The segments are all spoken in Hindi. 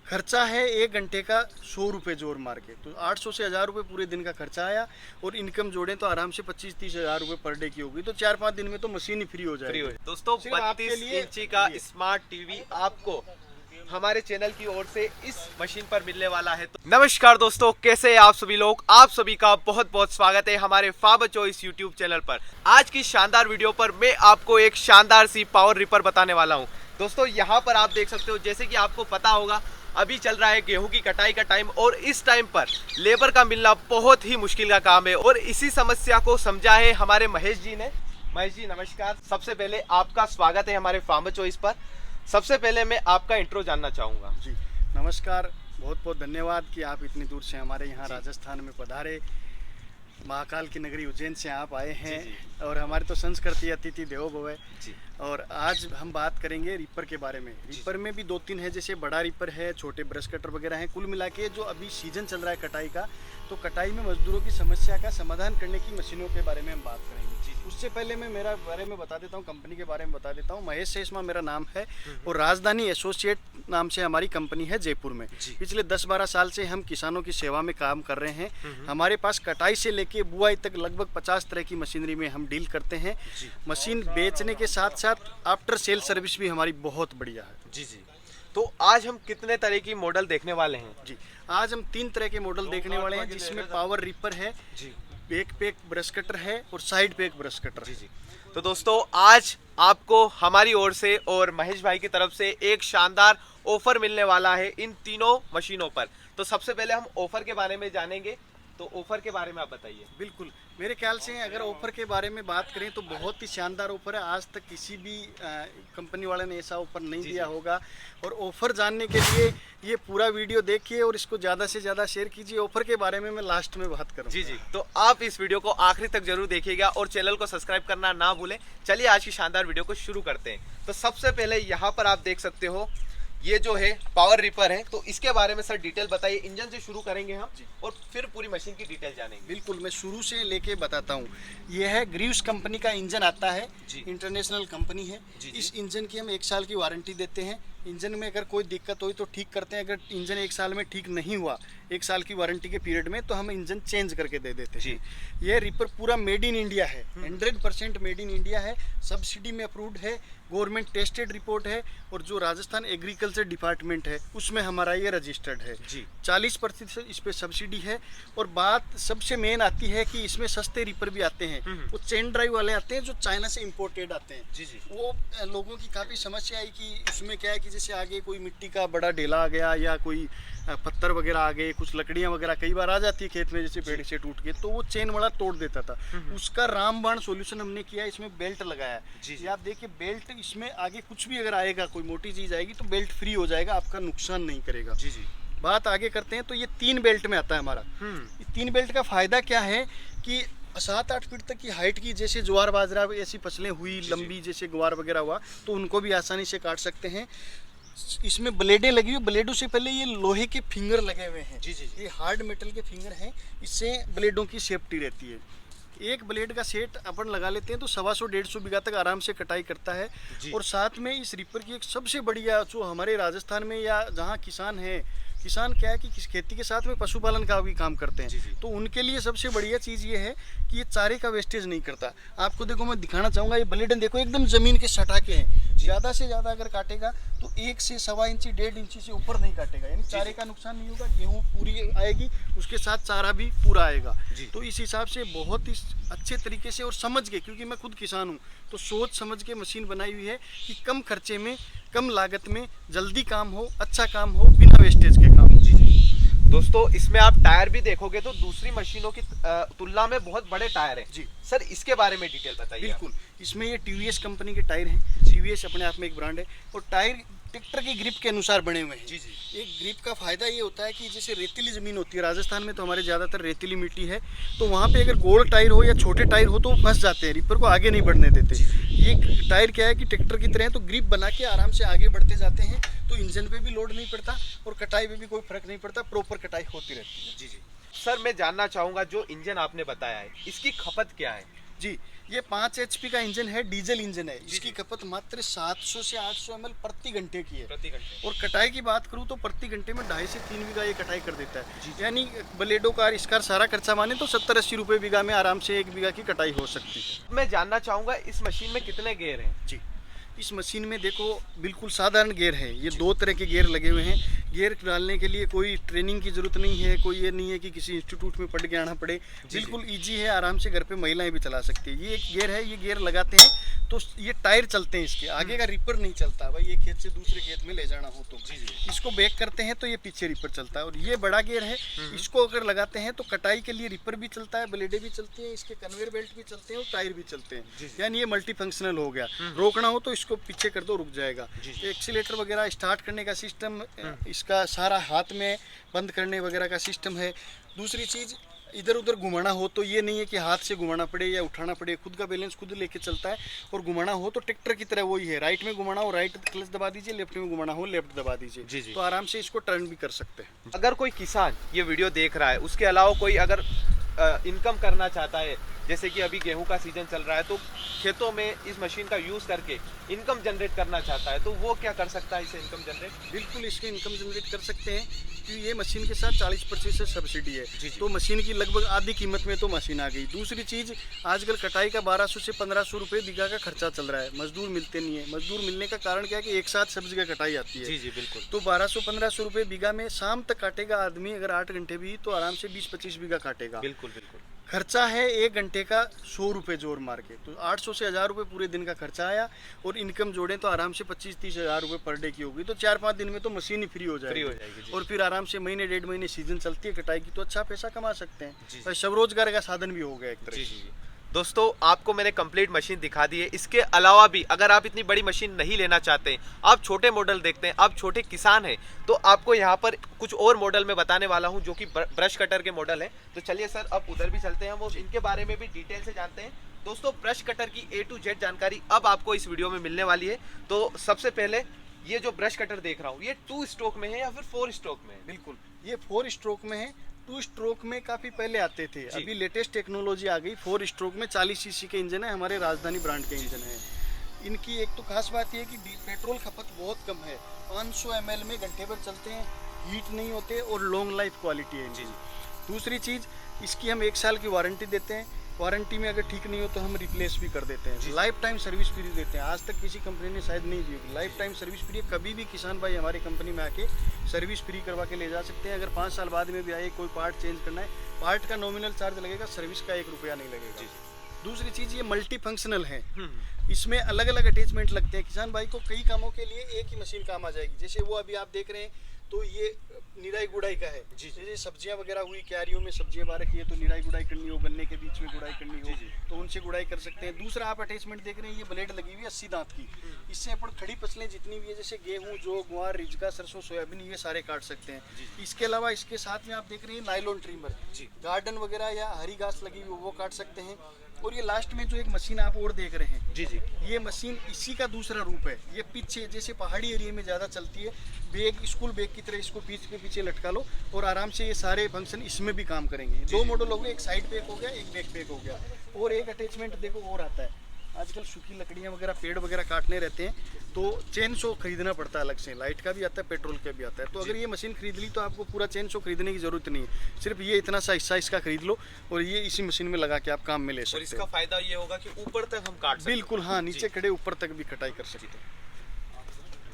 खर्चा है 1 घंटे का 100 रुपये जोर मार के, तो 800 से 1000 रुपये पूरे दिन का खर्चा आया। और इनकम जोड़ें तो आराम से 25-30 हज़ार रुपये पर डे की होगी, तो 4-5 दिन में तो मशीन ही फ्री हो जाएगी। दोस्तों, सिर्फ आपके 32 लिए इंची का स्मार्ट टीवी आपको हमारे चैनल की ओर से इस मशीन पर मिलने वाला है। तो नमस्कार दोस्तों, कैसे हैं आप सभी लोग। आप सभी का बहुत बहुत स्वागत है हमारे फार्मर चॉइस यूट्यूब चैनल पर। आज की शानदार वीडियो पर मैं आपको एक शानदार सी पावर रिपर बताने वाला हूं। दोस्तों, यहाँ पर आप देख सकते हो, जैसे कि आपको पता होगा अभी चल रहा है गेहूं की कटाई का टाइम, और इस टाइम पर लेबर का मिलना बहुत ही मुश्किल का काम है। और इसी समस्या को समझा है हमारे महेश जी ने। महेश जी नमस्कार, सबसे पहले आपका स्वागत है हमारे फार्मर चॉइस पर। सबसे पहले मैं आपका इंट्रो जानना चाहूँगा। जी नमस्कार, बहुत बहुत धन्यवाद कि आप इतनी दूर से हमारे यहाँ राजस्थान में पधारे। महाकाल की नगरी उज्जैन से आप आए हैं। जी। और हमारी तो संस्कृति अतिथि देवो भव है जी। और आज हम बात करेंगे रिपर के बारे में। रिपर में भी 2-3 है, जैसे बड़ा रिपर है, छोटे ब्रश कटर वगैरह हैं। कुल मिला के जो अभी सीजन चल रहा है कटाई का, तो कटाई में मजदूरों की समस्या का समाधान करने की मशीनों के बारे में हम बात करेंगे। उससे पहले मैं मेरा बारे में बता देता हूँ, कंपनी के बारे में बता देता हूँ। महेश सेशमा मेरा नाम है और राजधानी एसोसिएट नाम से हमारी कंपनी है जयपुर में। पिछले 10-12 साल से हम किसानों की सेवा में काम कर रहे हैं। हमारे पास कटाई से लेके बुआई तक लगभग 50 तरह की मशीनरी में हम डील करते हैं। मशीन बेचने के साथ साथ आफ्टर सेल सर्विस भी हमारी बहुत बढ़िया है। जी। तो आज हम कितने तरह की मॉडल देखने वाले हैं? जी, आज हम 3 तरह के मॉडल देखने वाले हैं, जिसमें पावर रिपर है, बैक पे एक ब्रश कटर है और साइड पे एक ब्रश कटर है। जी। तो दोस्तों, आज आपको हमारी ओर से और महेश भाई की तरफ से एक शानदार ऑफर मिलने वाला है इन तीनों मशीनों पर। तो सबसे पहले हम ऑफर के बारे में जानेंगे, तो ऑफर के बारे में आप बताइए। बिल्कुल, मेरे ख्याल से अगर ऑफर के बारे में बात करें तो बहुत ही शानदार ऑफर है। आज तक किसी भी कंपनी वाले ने ऐसा ऑफर नहीं दिया होगा। और ऑफर जानने के लिए ये पूरा वीडियो देखिए और इसको ज़्यादा से ज़्यादा शेयर कीजिए। ऑफर के बारे में मैं लास्ट में बात करूँगा। जी। तो आप इस वीडियो को आखिरी तक जरूर देखिएगा और चैनल को सब्सक्राइब करना ना भूलें। चलिए आज की शानदार वीडियो को शुरू करते हैं। तो सबसे पहले यहाँ पर आप देख सकते हो, ये जो है पावर रिपर है। तो इसके बारे में सर डिटेल बताइए। इंजन से शुरू करेंगे हम और फिर पूरी मशीन की डिटेल जानेंगे। बिल्कुल, मैं शुरू से लेके बताता हूँ। ये है ग्रीव्स कंपनी का इंजन आता है, इंटरनेशनल कंपनी है। इस इंजन की हम 1 साल की वारंटी देते हैं। इंजन में अगर कोई दिक्कत हुई तो ठीक करते हैं। अगर इंजन 1 साल में ठीक नहीं हुआ 1 साल की वारंटी के पीरियड में, तो हम इंजन चेंज करके दे देते हैं। ये रिपर पूरा मेड इन इंडिया है, 100% मेड इन इंडिया है। सब्सिडी में अप्रूव्ड है, गवर्नमेंट टेस्टेड रिपोर्ट है। और जो राजस्थान एग्रीकल्चर डिपार्टमेंट है उसमें हमारा ये रजिस्टर्ड है। 40% इस पर सब्सिडी है। और बात सबसे मेन आती है कि इसमें सस्ते रिपर भी आते हैं। वो चेन ड्राइव वाले आते हैं जो चाइना से इम्पोर्टेड आते हैं। वो लोगों की काफ़ी समस्या आई कि उसमें क्या है कि जैसे आगे कोई मिट्टी का बड़ा ढेला आ गया या कोई पत्थर वगैरह आ गए, कुछ लकड़ियां वगैरह कई बार आ जाती है खेत में, जैसे पेड़ से टूट के, तो वो चेन वाला तोड़ देता था। उसका रामबाण सॉल्यूशन हमने किया, इसमें बेल्ट लगाया। ये आप देखिए, बेल्ट इसमें आगे कुछ भी अगर आएगा, कोई मोटी चीज आएगी तो बेल्ट फ्री हो जाएगा, आपका नुकसान नहीं करेगा। बात आगे करते हैं। तो ये 3 बेल्ट में आता है हमारा। 3 बेल्ट का फायदा क्या है कि 7-8 फीट तक की हाइट की जैसे ज्वार बाजरा ऐसी फसलें हुई लंबी, जैसे ग्वार वगैरह हुआ, तो उनको भी आसानी से काट सकते हैं। इसमें ब्लेडें लगी हुई, ब्लेडों से पहले ये लोहे के फिंगर लगे हुए हैं। ये हार्ड मेटल के फिंगर हैं, इससे ब्लेडों की सेफ्टी रहती है। एक ब्लेड का सेट अपन लगा लेते हैं तो 125-150 बीघा तक आराम से कटाई करता है। और साथ में इस रिपर की एक सबसे बढ़िया, जो हमारे राजस्थान में या जहाँ किसान है, किसान क्या है कि खेती के साथ में पशुपालन का भी काम करते हैं, तो उनके लिए सबसे बढ़िया चीज़ ये है कि ये चारे का वेस्टेज नहीं करता। आपको देखो, मैं दिखाना चाहूँगा, ये ब्लेड देखो एकदम ज़मीन के सटा के हैं। ज़्यादा से ज़्यादा अगर काटेगा तो 1 से 1.25 इंची 1.5 इंची से ऊपर नहीं काटेगा, यानी चारे का नुकसान नहीं होगा। गेहूँ पूरी आएगी, उसके साथ चारा भी पूरा आएगा। तो इस हिसाब से बहुत ही अच्छे तरीके से और समझ के, क्योंकि मैं खुद किसान हूँ, तो सोच समझ के मशीन बनाई हुई है कि कम खर्चे में, कम लागत में जल्दी काम हो, अच्छा काम हो, बिना वेस्टेज के काम। दोस्तों, इसमें आप टायर भी देखोगे तो दूसरी मशीनों की तुलना में बहुत बड़े टायर हैं। सर, इसके बारे में डिटेल बताइए। बिल्कुल, इसमें ये टीवीएस कंपनी के टायर हैं। टीवीएस अपने आप में एक ब्रांड है और टायर ट्रैक्टर की ग्रिप के अनुसार बने हुए हैं। एक ग्रिप का फायदा ये होता है कि जैसे रेतीली ज़मीन होती है, राजस्थान में तो हमारे ज़्यादातर रेतीली मिट्टी है, तो वहाँ पे अगर गोल टायर हो या छोटे टायर हो तो वो फंस जाते हैं, रिपर को आगे नहीं बढ़ने देते। ये टायर क्या है कि ट्रैक्टर की तरह है, तो ग्रिप बना के आराम से आगे बढ़ते जाते हैं, तो इंजन पे भी लोड नहीं पड़ता और कटाई में भी कोई फर्क नहीं पड़ता, प्रॉपर कटाई होती रहती है। सर, मैं जानना चाहूँगा, जो इंजन आपने बताया है इसकी खपत क्या है? जी, ये 5 HP का इंजन है, डीजल इंजन है। इसकी खपत मात्र 700 से 800 ml प्रति घंटे की है। प्रति घंटे। और कटाई की बात करूँ तो प्रति घंटे में 2.5 से 3 बीघा ये कटाई कर देता है। यानी ब्लेडो का इसका सारा खर्चा माने तो 70-80 रुपए बीघा में आराम से 1 बीघा की कटाई हो सकती है। मैं जानना चाहूंगा इस मशीन में कितने गेयर हैं? जी, इस मशीन में देखो बिल्कुल साधारण गियर है। ये 2 तरह के गियर लगे हुए हैं। गियर डालने के लिए कोई ट्रेनिंग की जरूरत नहीं है, कोई ये नहीं है कि किसी इंस्टीट्यूट में पढ़ के आना पड़े। बिल्कुल इजी है, आराम से घर पे महिलाएं भी चला सकती है। ये एक गियर है, ये गियर लगाते हैं तो ये टायर चलते हैं इसके, आगे का रिपर नहीं चलता भाई। ये खेत से दूसरे खेत में ले जाना हो तो इसको बैक करते हैं तो ये पीछे रिपर चलता है। और ये बड़ा गियर है, इसको अगर लगाते हैं तो कटाई के लिए रिपर भी चलता है, ब्लेडे भी चलती है, इसके कन्वेयर बेल्ट भी चलते हैं और टायर भी चलते हैं। यानी ये मल्टी फंक्शनल हो गया। रोकना हो तो इसको पीछे कर दो, रुक जाएगा। एक्सीलेटर वगैरह स्टार्ट करने का सिस्टम, इसका सारा हाथ में बंद करने वगैरह का सिस्टम है। दूसरी चीज, इधर उधर घुमाना हो तो ये नहीं है कि हाथ से घुमाना पड़े या उठाना पड़े, खुद का बैलेंस खुद लेके चलता है। और घुमाना हो तो ट्रैक्टर की तरह वही है, राइट में घुमाना हो राइट क्लच दबा दीजिए, लेफ्ट में घुमाना हो लेफ्ट दबा दीजिए। तो आराम से इसको टर्न भी कर सकते हैं। अगर कोई किसान ये वीडियो देख रहा है, उसके अलावा कोई अगर इनकम करना चाहता है, जैसे कि अभी गेहूं का सीजन चल रहा है, तो खेतों में इस मशीन का यूज करके इनकम जनरेट करना चाहता है, तो वो क्या कर सकता है इसे इनकम जनरेट? बिल्कुल इसके इनकम जनरेट कर सकते हैं, क्योंकि ये मशीन के साथ 40% सब्सिडी है। तो मशीन की लगभग आधी कीमत में तो मशीन आ गई। दूसरी चीज, आजकल कटाई का 1200 से 1500 रुपए बीघा का खर्चा चल रहा है। मजदूर मिलते नहीं है। मजदूर मिलने का कारण क्या है कि एक साथ सब जगह कटाई आती है। जी बिल्कुल। तो 1200-1500 रुपए बीघा में शाम तक काटेगा आदमी, अगर 8 घंटे भी तो आराम से 20-25 बीघा काटेगा। बिल्कुल बिल्कुल। खर्चा है 1 घंटे का 100 रुपये जोर मार के, तो 800 से 1000 रुपये पूरे दिन का खर्चा आया। और इनकम जोड़ें तो आराम से 25-30 हज़ार रुपये पर डे की होगी। तो 4-5 दिन में तो मशीन ही फ्री हो जाएगी। और फिर आराम से महीने 1.5 महीने सीजन चलती है कटाई की, तो अच्छा पैसा कमा सकते हैं। तो स्वरोजगार का साधन भी हो गया एक तरह से। दोस्तों, आपको मैंने कंप्लीट मशीन दिखा दी है। इसके अलावा भी अगर आप इतनी बड़ी मशीन नहीं लेना चाहते, आप छोटे मॉडल देखते हैं, आप छोटे किसान हैं, तो आपको यहाँ पर कुछ और मॉडल में बताने वाला हूँ जो कि ब्रश कटर के मॉडल हैं। तो चलिए सर, अब उधर भी चलते हैं, वो इनके बारे में भी डिटेल से जानते हैं। दोस्तों, ब्रश कटर की A to Z जानकारी अब आपको इस वीडियो में मिलने वाली है। तो सबसे पहले ये जो ब्रश कटर देख रहा हूँ, ये 2 स्ट्रोक में है या फिर 4 स्ट्रोक में है? बिल्कुल, ये 4 स्ट्रोक में है। 2 स्ट्रोक में काफी पहले आते थे, अभी लेटेस्ट टेक्नोलॉजी आ गई। 4 स्ट्रोक में 40 सीसी के इंजन है, हमारे राजधानी ब्रांड के इंजन है। इनकी एक तो खास बात यह है कि पेट्रोल खपत बहुत कम है, 500 ml में घंटे भर चलते हैं, हीट नहीं होते और लॉन्ग लाइफ क्वालिटी है इनकी। दूसरी चीज, इसकी हम 1 साल की वारंटी देते हैं। वारंटी में अगर ठीक नहीं हो तो हम रिप्लेस भी कर देते हैं। लाइफ टाइम सर्विस फ्री देते हैं। आज तक किसी कंपनी ने शायद नहीं दी होगी। लाइफ टाइम सर्विस फ्री, कभी भी किसान भाई हमारी कंपनी में आके सर्विस फ्री करवा के ले जा सकते हैं। अगर 5 साल बाद में भी आए, कोई पार्ट चेंज करना है, पार्ट का नॉमिनल चार्ज लगेगा, सर्विस का 1 रुपया नहीं लगेगा। दूसरी चीज़, ये मल्टी फंक्शनल है। इसमें अलग अलग अटैचमेंट लगते हैं। किसान भाई को कई कामों के लिए एक ही मशीन काम आ जाएगी। जैसे वो अभी आप देख रहे हैं, तो ये निराई गुड़ाई का है। जैसे सब्जियां वगैरह हुई, क्यारियों में सब्जियां बार रखी है, तो निराई गुड़ाई करनी हो, गन्ने के बीच में गुड़ाई करनी हो, तो उनसे गुड़ाई कर सकते हैं। दूसरा आप अटैचमेंट देख रहे हैं, ये ब्लेड लगी हुई है 80 दांत की। इससे अपन खड़ी फसलें जितनी भी है, जैसे गेहूं, जौ, ग्वार, रिजगा, सरसों, सोयाबीन, ये सारे काट सकते हैं। इसके अलावा इसके साथ में आप देख रहे हैं नायलॉन ट्रिमर, गार्डन वगैरह या हरी घास लगी हुई वो काट सकते हैं। और ये लास्ट में जो एक मशीन आप और देख रहे हैं, ये मशीन इसी का दूसरा रूप है। ये पीछे जैसे पहाड़ी एरिया में ज़्यादा चलती है, बैग, स्कूल बैग की तरह इसको पीछे लटका लो और आराम से ये सारे फंक्शन इसमें भी काम करेंगे। 2 मॉडल हो गए, एक साइड पैक हो गया, एक बैक पैक हो गया। और एक अटैचमेंट देखो और आता है, आजकल सूखी लकड़ियाँ वगैरह, पेड़ वगैरह काटने रहते हैं, तो चेन शो खरीदना पड़ता है अलग से। लाइट का भी आता है, पेट्रोल का भी आता है। तो अगर ये मशीन खरीद ली तो आपको पूरा चेन शो खरीदने की जरूरत नहीं है। सिर्फ ये इतना सा हिस्सा इसका खरीद लो और ये इसी मशीन में लगा के आप काम में ले सकते हैं। और इसका फायदा ये होगा कि ऊपर तक हम काट सकते हैं। बिल्कुल, हाँ, नीचे खड़े ऊपर तक भी कटाई कर सकते हैं।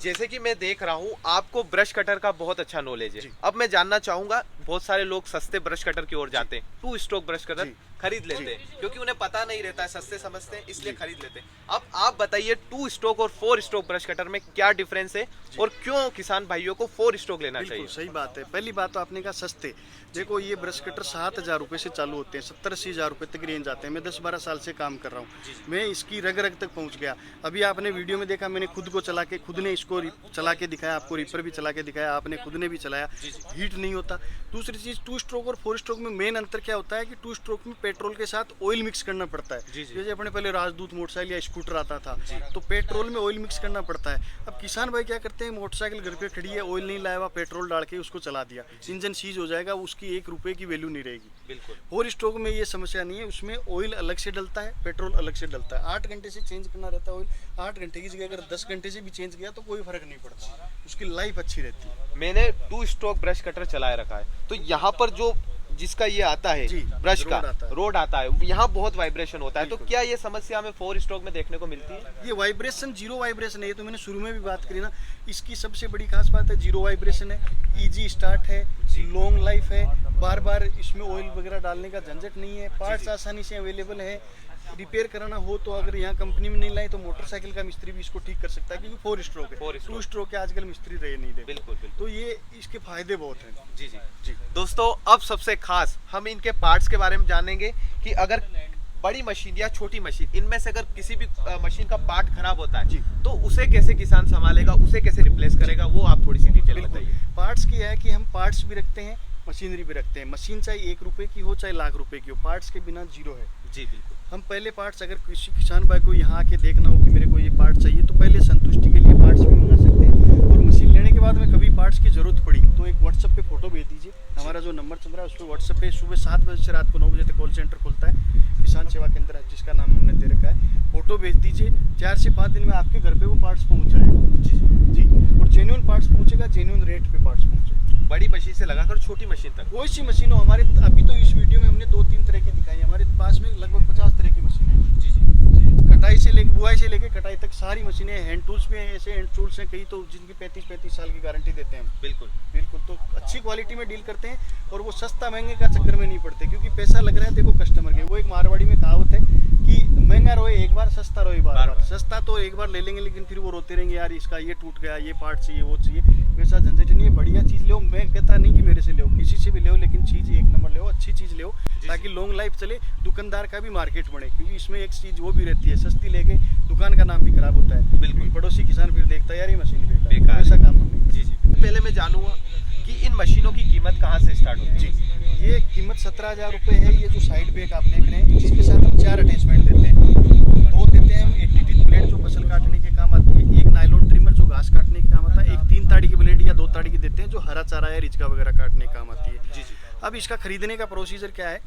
जैसे कि मैं देख रहा हूँ, आपको ब्रश कटर का बहुत अच्छा नॉलेज है। अब मैं जानना चाहूंगा, बहुत सारे लोग सस्ते ब्रश कटर की ओर जाते हैं, 2 स्ट्रोक ब्रश कटर खरीद लेते हैं, क्योंकि उन्हें पता नहीं रहता है, सस्ते समझते हैं इसलिए खरीद लेते हैं। अब आप बताइए, 2 स्ट्रोक और 4 स्ट्रोक ब्रश कटर में क्या डिफरेंस है और क्यों किसान भाइयों को 4 स्ट्रोक लेना चाहिए? सही बात है। पहली बात तो आपने कहा सस्ते। देखो, ये ब्रश कटर 7000 रुपये से चालू होते हैं, 70-80 हज़ार रुपये तक रेंज आते हैं। मैं 10-12 साल से काम कर रहा हूँ, मैं इसकी रग रग तक पहुँच गया। अभी आपने वीडियो में देखा, मैंने खुद को चला के खुद ने इसको उसको चला के दिखाया, आपको रीपर भी चला के दिखाया, आपने खुद ने भी चलाया, हीट नहीं होता। दूसरी चीज़ 2 स्ट्रोक और 4 स्ट्रोक में मेन अंतर क्या होता है कि 2 स्ट्रोक में पेट्रोल के साथ ऑयल मिक्स करना पड़ता है। जैसे अपने पहले राजदूत मोटरसाइकिल या स्कूटर आता था तो पेट्रोल में ऑयल मिक्स करना पड़ता है। अब किसान भाई क्या करते हैं, मोटरसाइकिल घर पे खड़ी है, ऑयल नहीं लाया हुआ, पेट्रोल डाल के उसको चला दिया, इंजन सीज हो जाएगा, उसकी 1 रुपये की वैल्यू नहीं रहेगी। बिल्कुल। 4 स्ट्रोक में ये समस्या नहीं है, उसमें ऑयल अलग से डलता है, पेट्रोल अलग से डलता है। 8 घंटे से चेंज करना रहता है ऑयल। 8 घंटे की जगह अगर 10 घंटे से भी चेंज किया तो कोई फर्क नहीं पड़ता, उसकी लाइफ अच्छी रहती है। मैंने 2 स्ट्रोक ब्रश कटर चलाए रखा है, तो यहाँ पर जो जिसका ये आता है ब्रश का रोड आता है, यहाँ बहुत वाइब्रेशन होता है। तो क्या ये समस्या हमें 4 स्ट्रोक में देखने को मिलती है? ये वाइब्रेशन जीरो वाइब्रेशन है, ये तो मैंने शुरू में भी बात करी ना। इसकी सबसे बड़ी खास बात है जीरो वाइब्रेशन है, इजी स्टार्ट है, लॉन्ग लाइफ है, बार बार इसमें ऑयल वगैरह डालने का झंझट नहीं है, पार्ट्स आसानी से अवेलेबल है। रिपेयर कराना हो तो अगर यहाँ कंपनी में नहीं लाए तो मोटरसाइकिल का मिस्त्री भी इसको ठीक कर सकता है, क्योंकि 4 स्ट्रोक है। 2 स्ट्रोक के आजकल मिस्त्री रहे नहीं दे। बिल्कुल बिल्कुल। तो ये इसके फायदे बहुत हैं। जी जी जी। दोस्तों अब सबसे खास हम इनके पार्ट्स के बारे में जानेंगे कि अगर बड़ी मशीन या छोटी मशीन, इनमें से अगर किसी भी मशीन का पार्ट खराब होता है तो उसे कैसे किसान संभालेगा, उसे कैसे रिप्लेस करेगा, वो आप थोड़ी सी डिटेल बताइए। पार्ट्स की है कि हम पार्ट्स भी रखते हैं, मशीनरी भी रखते हैं। मशीन चाहे 1 रुपए की हो चाहे लाख रुपए की हो, पार्ट्स के बिना जीरो है। जी बिल्कुल। हम पहले पार्ट्स, अगर किसी किसान भाई को यहाँ आके देखना हो कि मेरे को ये पार्ट चाहिए, तो पहले संतुष्टि के लिए पार्ट्स भी मंगा सकते हैं। और मशीन लेने के बाद में कभी पार्ट्स की जरूरत पड़ी तो एक व्हाट्सएप पे फोटो भेज दीजिए। हमारा जो नंबर चल रहा है उस पर व्हाट्सएप पे सुबह 7 बजे से रात को 9 बजे तक कॉल सेंटर खुलता है, किसान सेवा केंद्र है जिसका नाम हमने दे रखा है। फोटो भेज दीजिए, 4 से 5 दिन में आपके घर पे वो पार्ट्स पहुँच जाएगा। जी, और जेन्युइन पार्ट्स पहुँचेगा, जेन्युइन रेट पे पार्ट्स पहुँचेगा। बड़ी मशीन से लगाकर छोटी मशीन तक कोई सी मशीन हो हमारे, अभी तो इस वीडियो में हमने 2-3 तरह की दिखाई है। हमारे पास में लगभग 50 तरह की मशीनें हैं। जी जी। कटाई से लेके बुआई से लेके कटाई तक सारी मशीनें, हैंड टूल्स में ऐसे हैंड टूल्स हैं कई तो जिनकी 35-35 साल की गारंटी देते हैं हम। बिल्कुल बिल्कुल। तो अच्छी क्वालिटी में डील करते हैं और वो सस्ता महंगे का चक्कर में नहीं पड़ते, क्योंकि पैसा लग रहा है देखो कस्टमर के। वो एक मारवाड़ी में कहावत है कि महंगा रोए एक बार, सस्ता रोए बार। सस्ता तो एक बार ले लेंगे लेकिन फिर वो रोते रहेंगे, यार इसका ये टूट गया, ये पार्ट चाहिए, वो चाहिए। वैसा झंझट नहीं है, बढ़िया चीज़ लो। मैं कहता नहीं कि मेरे से लो, किसी से भी लो, लेकिन चीज़ 1 नंबर लो, अच्छी चीज़ लो, ताकि लॉन्ग लाइफ चले, दुकानदार का भी मार्केट बढ़े। क्योंकि इसमें एक चीज़ वो भी रहती है, सस्ती लेके दुकान का नाम भी खराब होता है। बिल्कुल। पड़ोसी किसान फिर देखता है यार ये मशीन बेकार, ऐसा काम नहीं। जी जी। पहले मैं जानूंगा कि इन मशीनों की कीमत कहाँ से स्टार्ट होती है? ये कीमत 17,000 रुपये है। ये जो साइड बैग आप देख रहे हैं, जिसके साथ हम 4 अटैचमेंट देते हैं। 2 देते हैं हम, एक टीटी ब्लेड जो फसल काटने के काम आती है, एक नायलॉन ट्रिमर जो घास काटने के काम आता है, एक 3 ताड़ी की ब्लेड या 2 ताड़ी की देते हैं जो हरा चारा या रिचका वगैरह काटने के काम आती है। जी जी। अब इसका खरीदने का प्रोसीजर क्या है?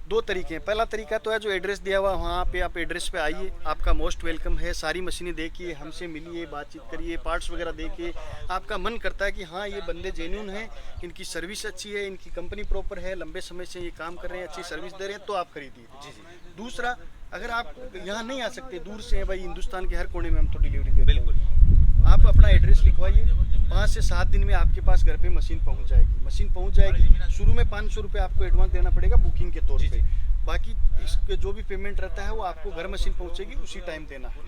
2 तरीके हैं। पहला तरीका तो है जो एड्रेस दिया हुआ, वहाँ पे आप एड्रेस पे आइए, आपका मोस्ट वेलकम है। सारी मशीनें देखिए, हमसे मिलिए, बातचीत करिए, पार्ट्स वगैरह देखिए। आपका मन करता है कि हाँ ये बंदे जेन्युइन हैं, इनकी सर्विस अच्छी है, इनकी कंपनी प्रॉपर है, लंबे समय से ये काम कर रहे हैं, अच्छी सर्विस दे रहे हैं, तो आप खरीदिए। जी जी। दूसरा, अगर आप यहाँ नहीं आ सकते, दूर से हैं भाई, हिंदुस्तान के हर कोने में हम तो डिलीवरी देते हैं। बिल्कुल। आप अपना एड्रेस लिखवाइए, 5 से 7 दिन में आपके पास घर पे मशीन पहुँच जाएगी। मशीन पहुँच जाएगी, शुरू में 500 रुपये आपको एडवांस देना पड़ेगा बुकिंग के तौर पे। बाकी इसके जो भी पेमेंट रहता है वो आपको घर मशीन पहुंचेगी उसी टाइम देना है।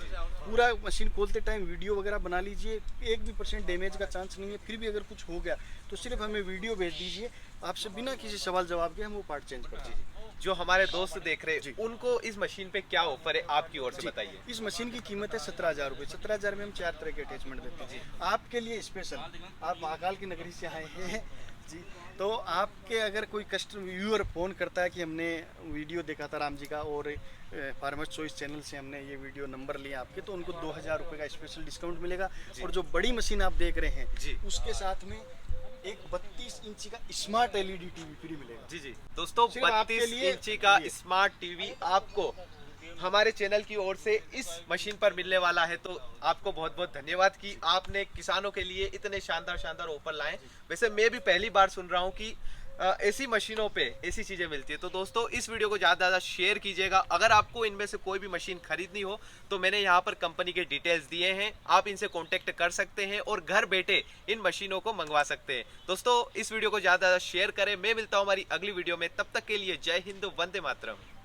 पूरा मशीन खोलते टाइम वीडियो वगैरह बना लीजिए, 1 भी % डैमेज का चांस नहीं है। फिर भी अगर कुछ हो गया तो सिर्फ हमें वीडियो भेज दीजिए, आपसे बिना किसी सवाल जवाब के हम वो पार्ट चेंज कर दीजिए। जो हमारे दोस्त देख रहे हैं उनको इस मशीन पे क्या ऑफर है आपकी ओर से बताइए। इस मशीन की कीमत है 17,000 रुपये। 17,000 में हम 4 तरह के अटैचमेंट देते हैं आपके लिए स्पेशल। आप महाकाल की नगरी से आए हैं जी, तो आपके अगर कोई कस्टमर व्यूअर फ़ोन करता है कि हमने वीडियो देखा था राम जी का और फार्मर्स चॉइस चैनल से हमने ये वीडियो नंबर लिया आपके, तो उनको 2,000 रुपये का स्पेशल डिस्काउंट मिलेगा। और जो बड़ी मशीन आप देख रहे हैं उसके साथ में एक 32 इंची का स्मार्ट LED टीवी फ्री मिलेगा। जी जी दोस्तों, 32 इंची का स्मार्ट टीवी आपको हमारे चैनल की ओर से इस मशीन पर मिलने वाला है। तो आपको बहुत बहुत धन्यवाद कि आपने किसानों के लिए इतने शानदार शानदार ऑफर लाए। वैसे मैं भी पहली बार सुन रहा हूँ कि ऐसी मशीनों पे ऐसी चीज़ें मिलती है। तो दोस्तों इस वीडियो को ज़्यादा से ज़्यादा शेयर कीजिएगा। अगर आपको इनमें से कोई भी मशीन खरीदनी हो तो मैंने यहाँ पर कंपनी के डिटेल्स दिए हैं, आप इनसे कांटेक्ट कर सकते हैं और घर बैठे इन मशीनों को मंगवा सकते हैं। दोस्तों इस वीडियो को ज़्यादा से ज़्यादा शेयर करें। मैं मिलता हूँ हमारी अगली वीडियो में, तब तक के लिए जय हिंद, वंदे मातरम।